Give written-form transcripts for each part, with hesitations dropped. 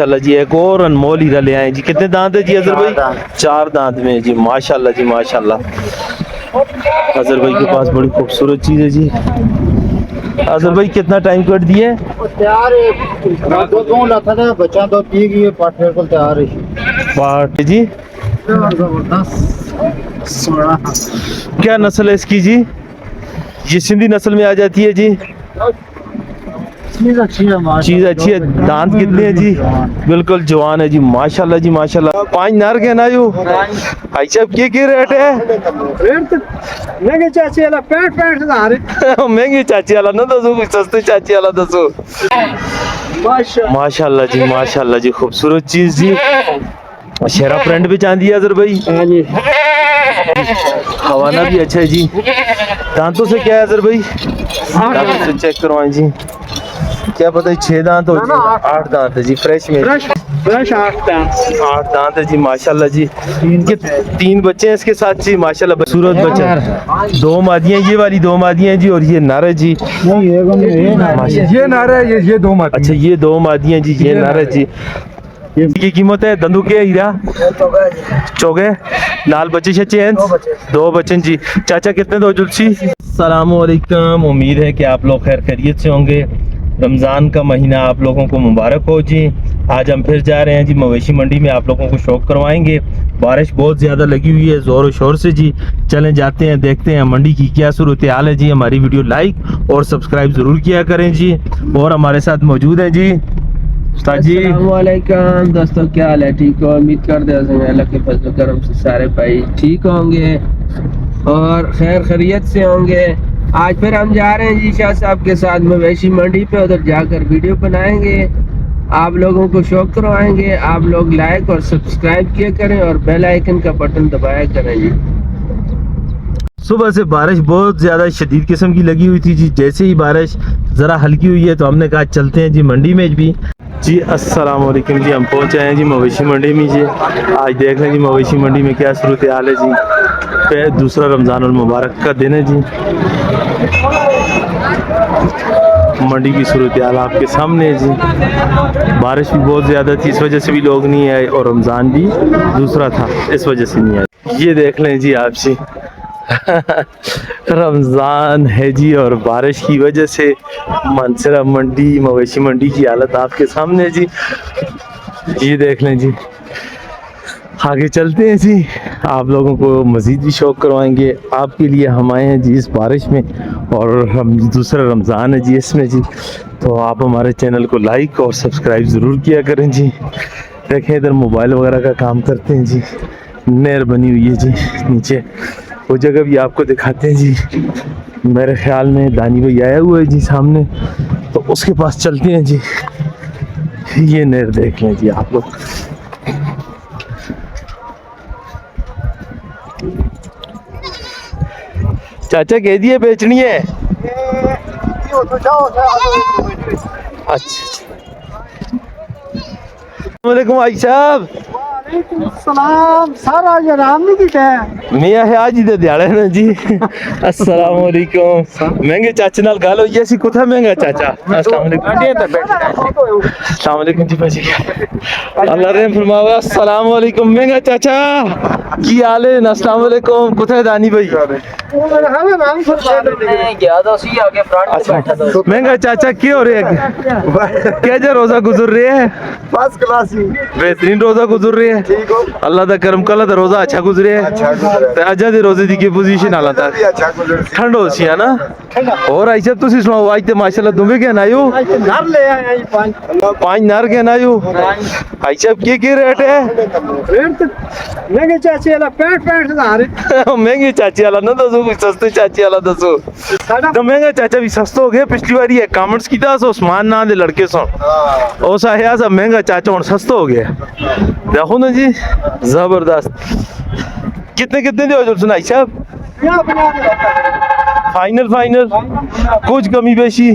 माशाल्लाह जी एक और अनमोल हीरा ले आए जी। कितने दांत है जी अजहर भाई? 4 दांत में है जी। माशाल्लाह जी माशाल्लाह। अजहर भाई के पास बड़ी खूबसूरत चीज है जी। अजहर भाई कितना टाइम कट दिए? तैयार है दो लाता था बच्चा तो ठीक ही पाठ बिल्कुल तैयार है। पाठ जी जबरदस्त क्या नस्ल है इसकी जी? ये सिंधी नस्ल में आ जाती है जी। चीज अच्छी है, चीज अच्छी है। दांत कितने हैं जी? बिल्कुल जवान है जी। माशाल्लाह जी माशाल्लाह। 5 नर के ना यू भाई साहब के रेट है? रेट महंगे चाची वाला 65,000 महंगे चाची वाला ना दसो, कुछ सस्ते चाची वाला दसो। माशाल्लाह जी माशाल्लाह जी खूबसूरत चीज जी। शेरा प्रिंट भी चांदी है अजहर भाई। हवाना भी अच्छा है जी। दांतों से क्या है अजहर भाई? दांतों से चेक करवाएं जी। क्या पता है 6 दांत हो जी? 8 दांत है जी। फ्रेश में फ्रेश 8 दांत है जी माशाल्लाह जी। 3 बच्चे हैं इसके साथ जी माशाल्लाह। खूबसूरत बच्चे 2 मादियां, ये वाली 2 मादियां हैं जी और ये नर है जी। ये नर है, ये 2 मादी। अच्छा ये 2 मादियां जी, ये नर है जी। की कीमत है दंदू के हीरा चौगे नाल बच्चे शच्चे हैं 2 बच्चे जी। चाचा कितने दो जुलसी? अस्सलाम वालेकुम। उम्मीद है कि आप लोग खैर खैरियत से होंगे। रमज़ान का महीना आप लोगों को मुबारक हो जी। आज हम फिर जा रहे हैं जी मवेशी मंडी में, आप लोगों को शौक करवाएंगे। बारिश बहुत ज़्यादा लगी हुई है ज़ोर शोर से जी। चलें जाते हैं, देखते हैं मंडी की क्या सूरत हाल है जी। हमारी वीडियो लाइक और सब्सक्राइब ज़रूर किया करें जी। और हमारे साथ मौजूद हैं जी अस्सलामुअलैकुम दोस्तों, क्या हाल है? ठीक हो? उम्मीद करते हैं अल्लाह के फजल करम से सारे भाई ठीक होंगे और खैर खैरियत से होंगे। आज फिर हम जा रहे हैं जी शाह साहब के साथ मवेशी मंडी पे। उधर जाकर वीडियो बनाएंगे, आप लोगों को शौक करवाएंगे। आप लोग लाइक और सब्सक्राइब किया करें और बेल आइकन का बटन दबाया करें जी। सुबह से बारिश बहुत ज़्यादा शदीद किस्म की लगी हुई थी जी। जैसे ही बारिश ज़रा हल्की हुई है तो हमने कहा चलते हैं जी मंडी में भी जी। अस्सलाम वालेकुम जी। हम पहुंच आए हैं जी मवेशी मंडी में जी। आज देख लें जी मवेशी मंडी में क्या सूरत हाल है जी। फिर दूसरा रमज़ान और मुबारक का दिन है जी। मंडी की सूरत हाल आपके सामने है जी। बारिश भी बहुत ज़्यादा थी, इस वजह से भी लोग नहीं आए और रमज़ान भी दूसरा था, इस वजह से नहीं आए। ये देख लें जी आप जी रमज़ान है जी और बारिश की वजह से मानसरा मंडी मवेशी मंडी की हालत आपके सामने है जी। ये देख लें जी। आगे चलते हैं जी, आप लोगों को मज़ीद भी शौक करवाएंगे। आपके लिए हम आए हैं जी इस बारिश में और हम दूसरा रमज़ान है जी इसमें जी। तो आप हमारे चैनल को लाइक और सब्सक्राइब ज़रूर किया करें जी। देखें इधर मोबाइल वगैरह का काम करते हैं जी। नहर बनी हुई है जी नीचे, वो जगह भी आपको दिखाते हैं जी। मेरे ख्याल में दानी भाई आया हुआ है जी सामने, तो उसके पास चलते हैं जी। ये नहर देख लें जी आप लोग। चाचा कह दिए बेचनी है? अच्छा वालेकुम भाई साहब। सलाम सारा ये राम नहीं की है मैं है आज इधर दिहाड़े ना जी। अस्सलाम वालेकुम। महंगे चाचे नाल गाल होई ऐसी कुथा महंगा चाचा। अस्सलाम वालेकुम। अस्सलाम वालेकुम जी भाजी। अल्लाह रहम फरमावे। अस्सलाम वालेकुम महंगा चाचा की हाल है? अस्सलाम वालेकुम। कुथा दानी भाई? अच्छा महंगा चाचा क्या हो रहे हैं? क्या रोजा गुजर रहे हैं? फर्स्ट क्लास बेहतरीन रोजा गुजर रहे हैं। अल्लाह दा करम कल दा रोजा अच्छा गुजरे है। ते अजा दे रोजे दी की पोजीशन हाल था? ठंड हो सी है ना। और आई साहब तुसी सुनाओ आज ते माशाल्लाह दुबे के नायो नर ले आए 5 नर के नायो। आई साहब के रेट है? रेट महंगे चाची वाला 65,000 महंगे चाची वाला ना दसो, कुछ सस्ते चाची वाला दसो। तो महंगा चाचा भी सस्ता हो गया। पिछली बार ये कमेंट्स की था उस्मान ना दे लड़के सो ओ साहिया सा महंगा चाचा और सस्ता हो गया। देखो ना जी जबरदस्त। कितने कितने दे सुनाई साहब? फाइनल फाइनल कुछ कमी बेशी?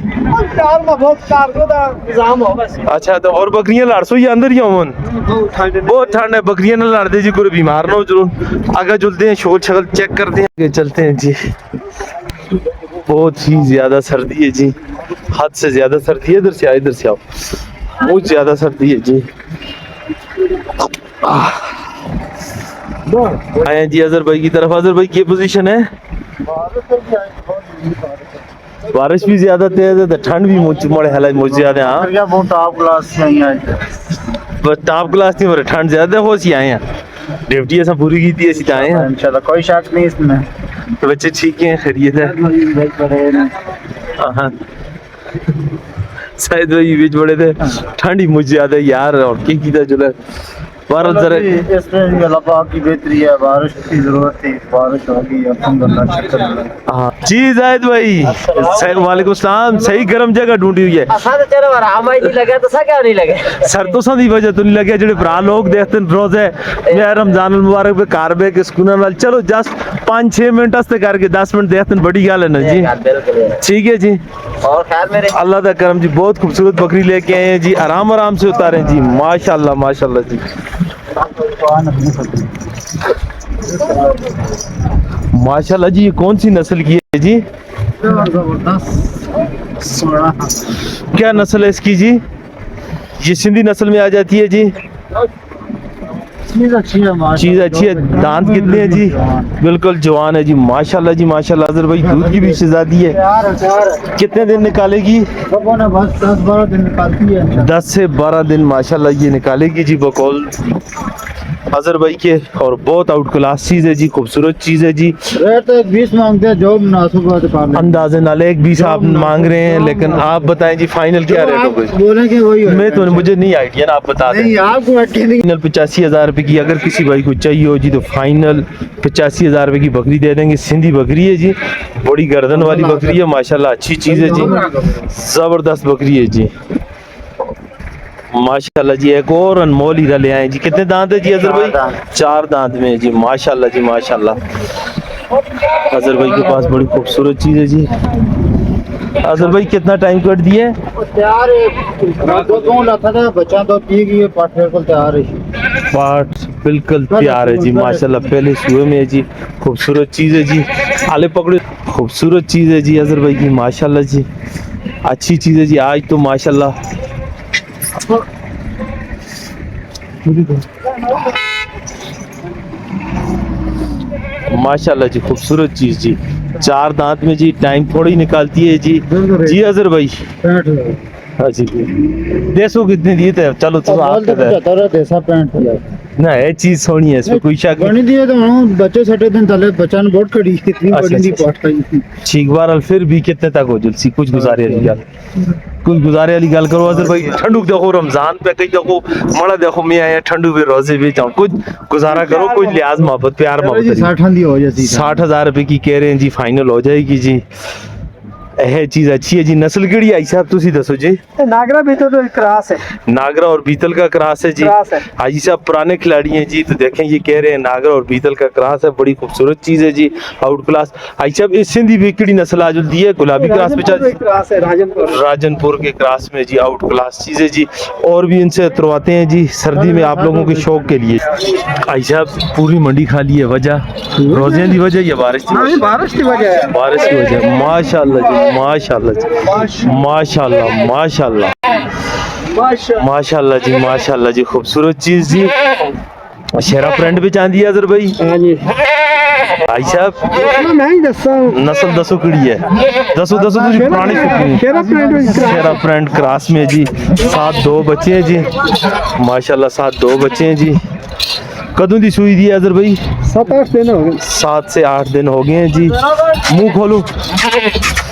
अच्छा तो और बकरियां लड़ सो ये अंदर ही होवन? बहुत ठंड है, बकरियां ना लड़ दे जी, कोई बीमार ना हो जरूर। आगे चलते हैं, शोर शगल चेक करते हैं, चलते हैं जी। बहुत ही ज्यादा सर्दी है जी, हद से ज्यादा सर्दी है। इधर से आओ, इधर से आओ। बहुत ज्यादा सर्दी है जी। आए जी अजहर भाई की तरफ। अजहर भाई की पोजीशन है? बारिश भी ज्यादा तेज है तो ठंड भी मुझे हालात मुझे ज्यादा। हाँ या वो टॉप क्लास से आई है। बस टॉप क्लास नहीं हो रहा, ठंड ज्यादा हो सी आए हैं। ड्यूटी ऐसा पूरी की थी ऐसी आए हैं। इंशाल्लाह कोई शक नहीं इसमें। तो बच्चे ठीक हैं, खैरियत है? हाँ शायद वही बीच बड़े थे, ठंड ही मुझे ज्यादा यार। और क्या कीता जो भारत जरा इसमें अल्लाह पाक की बेहतरी है, बारिश की जरूरत थी, बारिश होगी अल्हम्दुलिल्लाह शुक्र है। हाँ जी जाहिद भाई वालेकुम सलाम। सही गर्म जगह ढूंढी हुई है। नहीं लगा तो सा क्या नहीं लगे सर तो दी वजह तो नहीं लगे जेडे भरा लोग देखते हैं रोज है मैं रमजान मुबारक पे कार बे के सुकून वाल चलो जस्ट 5-6 मिनट हस्ते करके 10 मिनट देखते हैं, बड़ी गल है ना जी। ठीक है जी और खैर मेरे अल्लाह दा करम जी। बहुत खूबसूरत बकरी लेके आए हैं जी, आराम आराम से उतारे जी। माशाल्लाह माशाल्लाह जी माशाल्लाह जी। ये कौन सी नस्ल की है जी? क्या नस्ल है इसकी जी? ये सिंधी नस्ल में आ जाती है जी। चीज अच्छी है, चीज अच्छी है। दांत कितने हैं जी? बिल्कुल जवान है जी माशाल्लाह जी माशाल्लाह। अजहर भाई दूध की भी शहजादी है। कितने दिन निकालेगी? बस 10-12 दिन निकालती है। 10 से 12 दिन माशाल्लाह ये निकालेगी जी बकौल अजहर भाई के। और बहुत आउट क्लास चीज है जी, खूबसूरत चीज है जी। रेट तो 20 मांगते हैं, जो मुनासिब बात कर लें। अंदाजे नाले 1-20 आप मांग रहे हैं, लेकिन आप बताएं जी फाइनल क्या रेट होगा? बोलेंगे वही मैं तो मुझे नहीं आइडिया ना, आप बता दें। नहीं आपको अकेले फाइनल 85,000 रुपए की अगर किसी भाई को चाहिए हो जी तो फाइनल 85,000 रुपए की बकरी दे देंगे। सिंधी बकरी है जी, बड़ी गर्दन वाली बकरी है माशाल्लाह, अच्छी चीज है जी, जबरदस्त बकरी है जी माशाल्लाह जी। एक और अनमोल हीरा ले आए जी। कितने दांत है जी अजहर भाई? 4 दांत में है जी माशाल्लाह जी माशाल्लाह। अजहर भाई के पास बड़ी खूबसूरत चीज है जी। अजहर भाई कितना टाइम कट दिए? तैयार है, दो लाता था बच्चा तो ठीक है, पाठ बिल्कुल तैयार है। पार्ट बिल्कुल तैयार है जी माशाल्लाह। पहले सुबह में है जी, खूबसूरत चीज है जी। आले पकड़े, खूबसूरत चीज है जी अजहर भाई की माशाल्लाह जी, अच्छी चीज है जी। आज तो माशाल्लाह माशाल्लाह जी, खूबसूरत चीज जी। 4 दांत में जी, टाइम थोड़ी निकालती है जी। जी अजहर भाई हाँ जी। देसो कितने दिए थे? चलो तो ना ये चीज सोनी है, इसमें कोई शक बनी दिए तो बच्चे छठे दिन तले बच्चा ने बहुत कड़ी कितनी बड़ी दी अच्छा। पाठ का। ठीक बार फिर भी कितने तक हो जुलसी? कुछ गुजारे वाली गल, कुछ गुजारे वाली गल करो अजहर भाई। ठंडू देखो रमजान पे, कहीं देखो मड़ा देखो मैं आया ठंडू पे रोजे भी जाऊँ, कुछ गुजारा करो, कोई लिहाज मोहब्बत प्यार मोहब्बत। 60 हो जाती 60,000 रुपए की कह रहे हैं जी, फाइनल हो जाएगी जी। यह चीज अच्छी है जी। नस्ल केड़ी आई साहब तुसी दसो जी? नागरा भी तो क्रॉस है, नागरा और बीतल का क्रॉस है जी। क्रॉस है। हाजी साहब पुराने खिलाड़ी हैं जी, तो देखें ये कह रहे हैं नागरा और बीतल का क्रॉस है, बड़ी खूबसूरत चीज है जी, आउट क्लास। हाजी साहब इस सिंधी भी केड़ी नस्ल आज दी है? गुलाबी क्रॉस पे चल, क्रॉस है राजनपुर के क्रॉस में जी, आउट क्लास चीज है जी। और भी इनसे तुरवाते हैं जी सर्दी में आप लोगों के शौक के लिए। हाजी साहब पूरी मंडी खाली है, वजह रोजे की वजह या बारिश की वजह? बारिश की वजह है। बारिश की वजह। माशाल्लाह जी माशाल्लाह जी माशाल्लाह माशाल्लाह माशाल्लाह जी माशाल्लाह जी, खूबसूरत चीज जी। शेरा प्रिंट भी चांदी है अजहर भाई? हाँ जी भाई साहब नहीं दसा नस्ल दसो किड़ी है? दसो दसो तुझी पुरानी सुकी शेरा प्रिंट क्रॉस में जी। 7-2 बच्चे हैं जी माशाल्लाह, 7-2 बच्चे हैं जी। कदों दी सुई दी है अजहर भाई? 7-8 दिन हो गए। 7 से 8 दिन हो गए हैं जी। मुंह खोलो।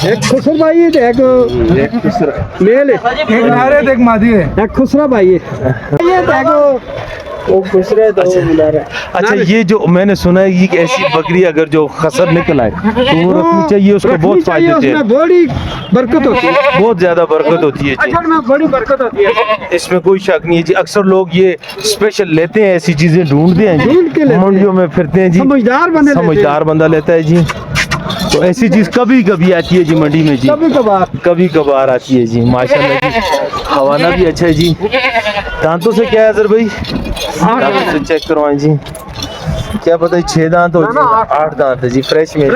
एक खुसरा भाई है, एक मेल है, एक नारे देख मादी है, एक खुसरा भाई है, ये देखो वो खुसरा है तो वो बुला रहा है। अच्छा ये जो मैंने सुना है ये ऐसी बकरी अगर जो खसर निकल आए तो वो रखनी चाहिए, उसको बहुत फायदे हैं, बड़ी बरकत होती है, बहुत ज्यादा बरकत होती है जी। असल में बड़ी बरकत होती है, इसमें कोई शक नहीं है जी। अक्सर लोग ये स्पेशल लेते हैं, ऐसी चीजें ढूंढते हैं ढूंढ के जी, लेते हैं। मंडियों में फिरते हैं जी, समझदार बंदा लेता है जी। तो ऐसी चीज कभी कभी आती है जी मंडी में जी, कभी कभार आती है जी माशाल्लाह जी। हवाना भी अच्छा है जी। दांतों से क्या है अजहर भाई? दांतों से चेक करवाएं जी, क्या पता है 6 दांत हो जी? 8 दांत है जी फ्रेश में,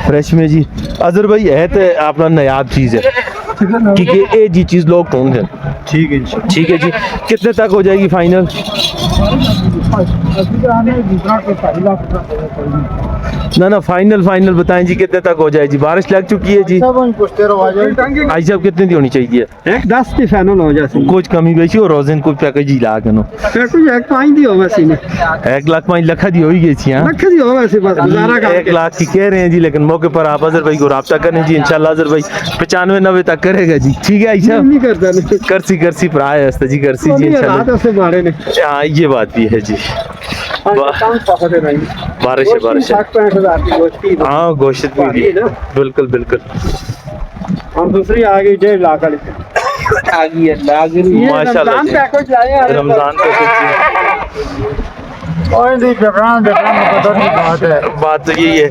फ्रेश में जी। अजहर भाई है तो अपना नायाब चीज है क्योंकि ये जी चीज लोग ढूंढते हैं। ठीक है इंशाल्लाह। ठीक है जी, कितने तक हो जाएगी फाइनल? ना फाइनल बताएं जी, कितने तक हो जाए जी? बारिश लग चुकी है जी। पूछते रहो, आ जाओ। आई साहब कितने दी होनी चाहिए? 1:10 की फाइनल हो जाती कुछ कमी बेची और रोजन कोई पैकेज ही ला कनो फिर कुछ 1.5 दी हो वैसे ने 1,05,00,000 दी हो ही गई थी। हाँ, रख दी हो वैसे बस गुजारा कर 1,00,000 की कह रहे हैं जी, लेकिन मौके पर आप अजहर भाई को राब्ता करें जी, इंशाल्लाह अजहर भाई 95-90 तक करेगा जी। ठीक है आई साहब, नहीं करता नहीं करसी प्राय है जी, करसी जी इंशाल्लाह। से बाड़े ने हाँ ये बात भी है जी। बारिश है 60-65 की गोश्त की हाँ, गोश्त भी बिल्कुल बिल्कुल। हम दूसरी आ गई 1.5 लाख वाली आ गई है नागरी। माशाल्लाह जी, रमजान पे और नहीं बेकरान पता नहीं बात है। बात तो यही है।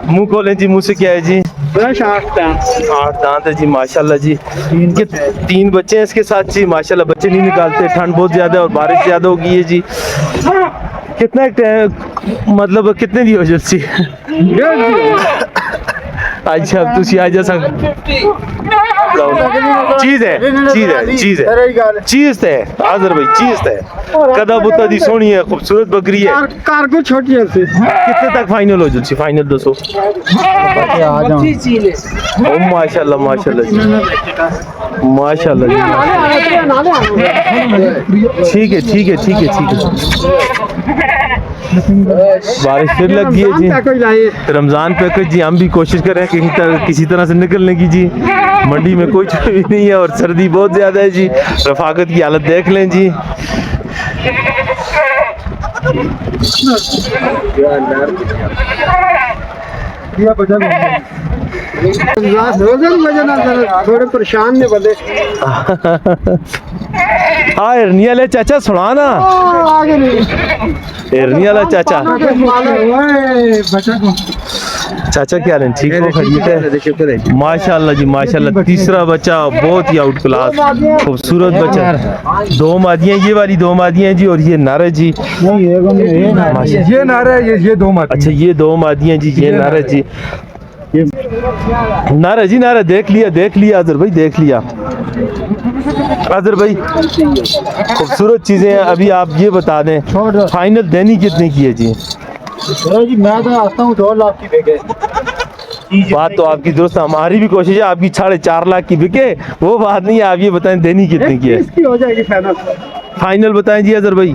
मुंह खोलें जी, मुंह से क्या है जी? फ्रेश 8 दांत है जी माशाल्लाह जी। 3 बच्चे हैं इसके साथ जी माशाल्लाह। बच्चे नहीं निकालते, ठंड बहुत ज्यादा है और बारिश ज्यादा हो गई है जी। कितना मतलब कितने दी हो जल्दी? अच्छा तुसी आ जा सक चीज है चीज है आजर भाई, चीज है कदा बुता दी सोनी है, खूबसूरत बकरी है। कार को छोटी है से कितने तक फाइनल हो जल्दी? फाइनल 200 आ जाओ। ओ माशाल्लाह माशाल्लाह जी, माशाल्लाह जी। ठीक है। बारिश फिर लग गई है जी। रमजान पैकेज जी, हम भी कोशिश कर रहे हैं किसी तरह से निकलने की जी। मंडी में कोई चीज भी नहीं है और सर्दी बहुत ज्यादा है जी। रफाकत की हालत देख लें जी। थोड़े परेशान ने बंदे। हाँ हिरनी वाले चाचा सुना ना, हिरनी वाला चाचा। चाचा क्या हाल है? ठीक हो? खैरियत है? माशाल्लाह जी माशाल्लाह। तीसरा बच्चा बहुत ही आउट क्लास खूबसूरत बच्चा। 2 मादियाँ, ये वाली 2 मादियाँ जी और ये नर है जी। ये नारा है, ये 2 मादी। अच्छा ये 2 मादियाँ जी, ये नर है जी। नारा जी नारा देख लिया अजहर भाई, देख लिया अजहर भाई। खूबसूरत चीजें हैं। अभी आप ये बता दें फाइनल देनी कितने की है जी? जी मैं तो आता हूँ 2 लाख की बिके। बात तो आपकी दोस्त, हमारी भी कोशिश है आपकी 4.5 लाख की बिके, वो बात नहीं है। आप ये बताएं देनी कितने की है? इसकी हो जाएगी फाइनल बताएं जी अजहर भाई।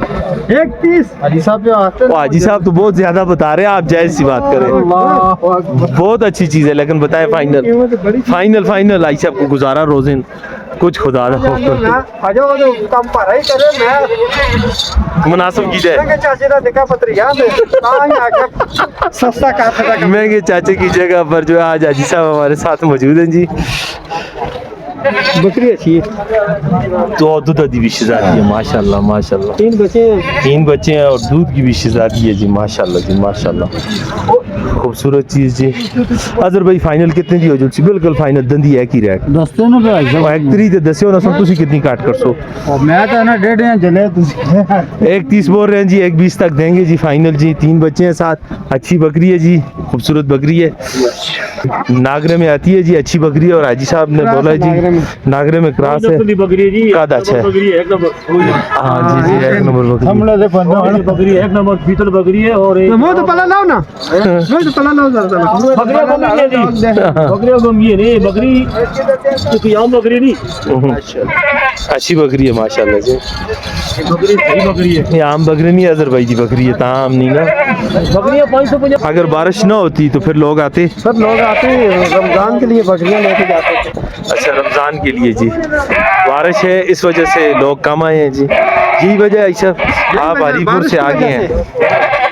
1.30। हाजी साहब हाजी साहब तो बहुत ज्यादा बता रहे हैं, आप जायज सी बात करें। बहुत अच्छी चीज है लेकिन बताएं फाइनल आई साहब को गुजारा रोजिन कुछ खुदा मुनासिब की जाए। महंगे चाचे की जगह पर जो है आज हाजी साहब हमारे साथ मौजूद हैं जी। बकरी अच्छी है तो दूध की भी शहजादी है माशाल्लाह माशाल्लाह। 3 बच्चे हैं और दूध की भी शहजादी है जी माशाल्लाह जी माशाल्लाह। खूबसूरत चीज जी। अजहर भाई फाइनल कितने दी हो जी? बिल्कुल फाइनल दंदी है की रैक दस्ते ना भाई एक 3 ते दस्यो ना सब तुसी कितनी काट कर सो? और मैं तो ना 1.5 जले तुसी 1.30 बोल रहे हैं जी, 1.20 तक देंगे जी फाइनल जी। 3 बच्चे हैं साथ, अच्छी बकरी है जी, खूबसूरत बकरी है, नागरे में आती है जी, अच्छी बकरी है। और हाजी साहब ने बोला है जी नागरे में क्रॉस है, बकरी जी कादा अच्छा है। एक नंबर। हाँ जी जी 1 नंबर बकरी। हमले से बंदे बकरी 1 नंबर पीतल बकरी है। और वो तो पला लाओ ना, वो तो पला लाओ जरा बकरियां कम है जी, बकरियां कम ये नहीं बकरी क्योंकि आम बकरी नहीं अच्छी बकरी है माशाल्लाह जी। बकरी सही बकरी है। ये आम बकरी नहीं अजहर भाई जी, बकरी है ताम नहीं ना। बकरियां 550। अगर बारिश ना होती तो फिर लोग आते। सब लोग आते हैं रमजान के लिए बकरियां लेके जाते थे। अच्छा रमजान के लिए जी, बारिश है इस वजह से लोग कम आए हैं जी। यही वजह है ऐसा। आप हरीपुर से आगे हैं,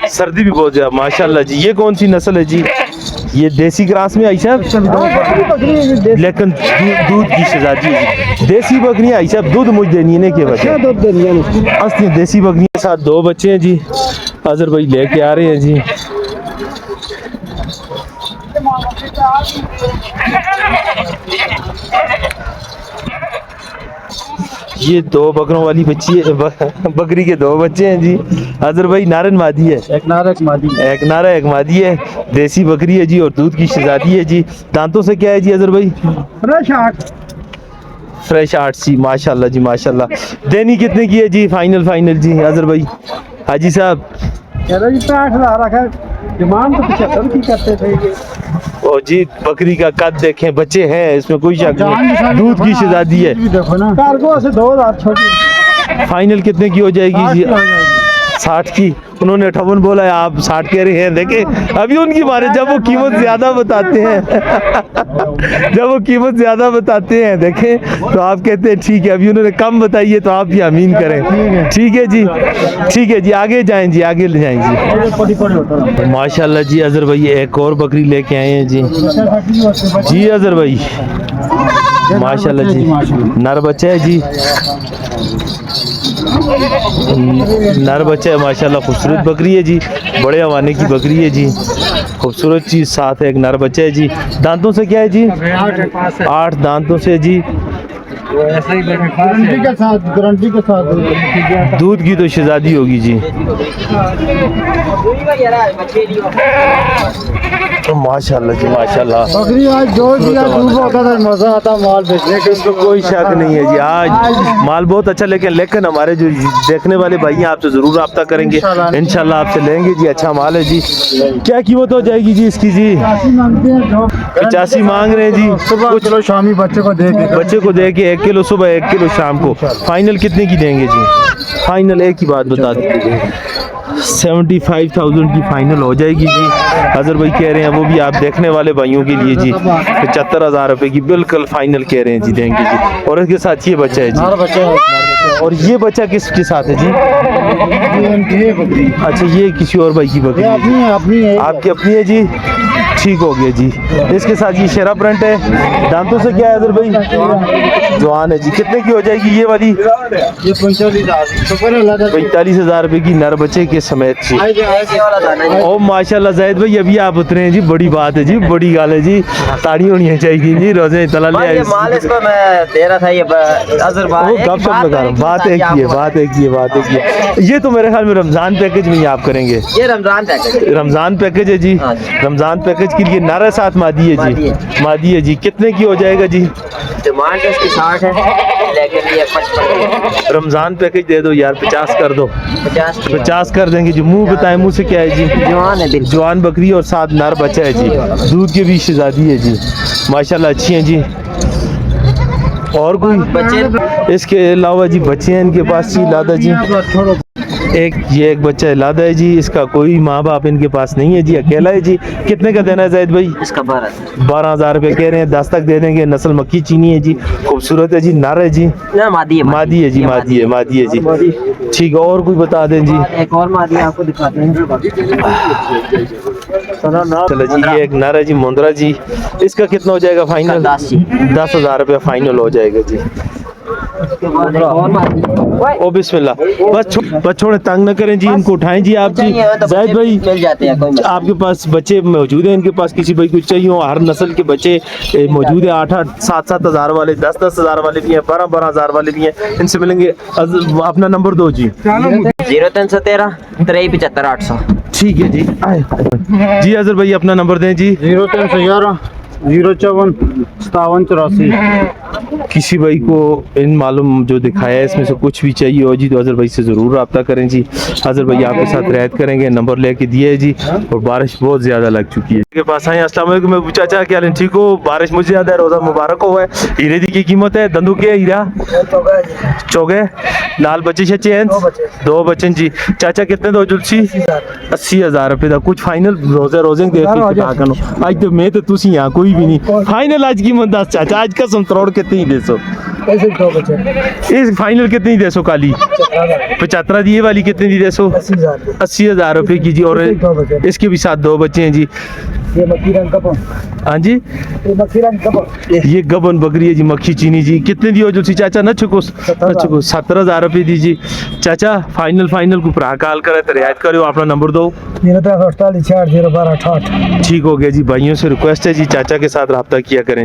सर्दी भी बहुत ज्यादा माशाल्लाह जी। ये कौन सी नस्ल है जी? ये देसी क्रॉस में ऐसा, लेकिन दूध की शहजादी है जी। देसी बकरियां ऐसा दूध मुझ देनी है के वजह दूध देनी है असली देसी बकरियों के साथ 2 बच्चे हैं जी। अजहर भाई लेके आ रहे हैं जी। ये 2 बकरों वाली बच्ची है, बकरी के 2 बच्चे हैं जी। अजहर भाई नारन मादी है, एक नारा एक मादी, एक नारा एक मादी है, देसी बकरी है जी और दूध की शहजादी है जी। दांतों से क्या है जी अजहर भाई? फ्रेश आर्ट्स जी, माशाल्लाह जी माशाल्लाह। देनी कितने की है जी फाइनल फाइनल जी अजहर भाई? हाजी साहब चलो जी 60,000 रखा, डिमांड तो 75 की करते थे ये। और जी बकरी का कद देखें, बच्चे हैं इसमें कोई शक नहीं, दूध की शहजादी है। देखो ना कार्गो से 2000 छोटी फाइनल कितने की हो जाएगी जी? 60 की। उन्होंने 58 बोला है, आप 60 कह रहे हैं। देखें अभी उनकी मारे जब वो कीमत ज्यादा बताते हैं जब वो कीमत ज्यादा बताते हैं देखें तो आप कहते हैं ठीक है, अभी उन्होंने कम बताई है तो आप भी आमीन करें। ठीक है जी, ठीक है जी, आगे जाएं जी, आगे ले जाएं जी। माशाल्लाह जी अजहर भाई एक और बकरी लेके आए हैं जी। जी अजहर भाई माशाल्लाह जी, नर बच्चा है जी, नर बच्चा है माशाल्लाह, खूबसूरत बकरी है जी, बड़े हवाने की बकरी है जी, खूबसूरत चीज, साथ है एक नर बच्चा है जी। दांतों से क्या है जी? 8 दांतों से जी, गारंटी के साथ दूध की तो शहजादी होगी जी। तो माशाल्लाह जी माशाल्लाह, बकरी आज जो दिया दूध होता था, मजा आता माल बेचने के। इसमें कोई शक नहीं है जी, आज माल बहुत अच्छा, लेकिन हमारे जो देखने वाले भाई हैं आपसे जरूर रब्ता करेंगे इंशाल्लाह, आपसे लेंगे जी। अच्छा माल है जी। क्या कीमत हो जाएगी जी इसकी जी? 85 मांग रहे हैं जी। सुबह कुछ किलो शामी बच्चे को दे के, बच्चे को दे के 1 किलो सुबह 1 किलो शाम को। फाइनल कितने की देंगे जी? फाइनल एक ही बात बता दीजिए, 75,000 की फाइनल हो जाएगी जी। अजहर भाई कह रहे हैं, वो भी आप देखने वाले भाइयों के लिए जी, 75,000 रुपए की बिल्कुल फाइनल कह रहे हैं जी, देंगे जी। और इसके साथ ये बच्चा है जी, और ये बच्चा किसके साथ है जी? अच्छा ये किसी और भाई की बकरी है जी। अपनी है, आपकी अपनी है जी, ठीक हो गया जी। इसके साथ ये शेरा प्रिंट है। दांतों से क्या है अदर भाई? जवान है जी। कितने की हो जाएगी ये वाली? ये 45,000 रुपए की नर बच्चे के समेत जी। ओ माशाल्लाह जाहिद भाई अभी आप उतरे हैं जी, बड़ी बात है जी, बड़ी गाल है जी, ताड़ी होनी चाहिए जी। रोजे तला ले माल इसको मैं दे रहा था, ये अजहर भाई गपशप लगा रहा हूँ। बात एक ही है, बात एक ही है, बात एक ही है। ये तो मेरे ख्याल में रमजान पैकेज में ही आप करेंगे। ये रमजान पैकेज, रमजान पैकेज है जी। रमजान पैकेज के लिए नारा साथ मादी है जी, मादी है जी। कितने की हो जाएगा जी? डिमांड इसकी 60 है, लेकिन ये 55 रमजान पैकेज दे दो यार, 50 कर दो, 50 कर देंगे जी। मुंह बताएं, मुंह से क्या है जी? जवान है, बिल्कुल जवान बकरी और साथ नर बच्चा है जी, दूध के भी शहजादी है जी, माशाल्लाह अच्छी हैं जी। और कोई बच्चे इसके अलावा जी बच्चे हैं इनके पास जी? लादा जी ये एक बच्चा है, लादा है जी। इसका कोई माँ बाप इनके पास नहीं है जी, अकेला है जी। कितने का देना है जाहिद भाई? इसका 12,000 रुपए कह रहे हैं, 10 तक दे देंगे। नस्ल मक्खी चीनी है जी, खूबसूरत है जी, नर है जी, ना मादी है, मादी है जी, मादी है, मादी है जी। ठीक है, और कोई बता दें जी? एक और मादी आपको दिखाते हैं। चलो जी, ये एक नर है जी, मुंद्रा जी। इसका कितना हो जाएगा फाइनल? 10,000 रुपए फाइनल हो जाएगा जी। ओ बिस्मिल्लाह, बस छोड़े, तंग न करें जी, इनको उठाएं जी आप जी। जाहिद भाई मिल जाते हैं, कोई आपके पास बच्चे मौजूद हैं? इनके पास किसी भाई को चाहिए हो, हर नस्ल के बच्चे मौजूद है। 8-8, 7-7 हज़ार वाले, 10-10 हज़ार वाले भी हैं, 12-12 हज़ार वाले भी हैं। इनसे मिलेंगे। अपना नंबर दो जी। 0313 73 800। ठीक है जी। जी अजहर भाई अपना नंबर दें जी। 0311 054 5784। किसी भाई को इन मालूम जो दिखाया है इसमें से कुछ भी चाहिए हो जी तो अजहर भाई से ज़रूर रब्ता करें जी। अजहर भाई आपके साथ रियायत करेंगे, नंबर लेके दिए है जी। और बारिश बहुत ज़्यादा लग चुकी है के पास आए। अस्सलाम वालेकुम महबूब चाचा, क्या हाल है? ठीक हो? बारिश मुझे ज़्यादा है, रोज़ा मुबारक हुआ है। हीरे दी की कीमत है? दंदू के हीरा चौगे लाल बच्चे शच्चे हैं? 2 बच्चे जी। चाचा कितने दो जुलसी? 80,000 रुपए का कुछ फाइनल? रोजे देख आज तो मैं तो तुसी यहाँ कोई भी नहीं। फाइनल आज कीमत 10 चाचा, आज कसम तरोड़ कितनी ही दे सो? इस फाइनल कितनी दे सो? काली 75 दिए वाली कितनी दी दे सो? 80,000 रुपए की जी। और इसके भी साथ 2 बच्चे हैं जी। हाँ जी, ये गबन बकरी है जी, मक्खी चीनी जी। कितने दी हो जो सी चाचा? न चुको 17,000 रुपए दीजिए चाचा। फाइनल को प्राकाल करे तो रियायत करो। अपना नंबर दो। 48 66 012 68। ठीक हो गया जी। भाइयों से रिक्वेस्ट है जी, चाचा के साथ रब्ता किया करें।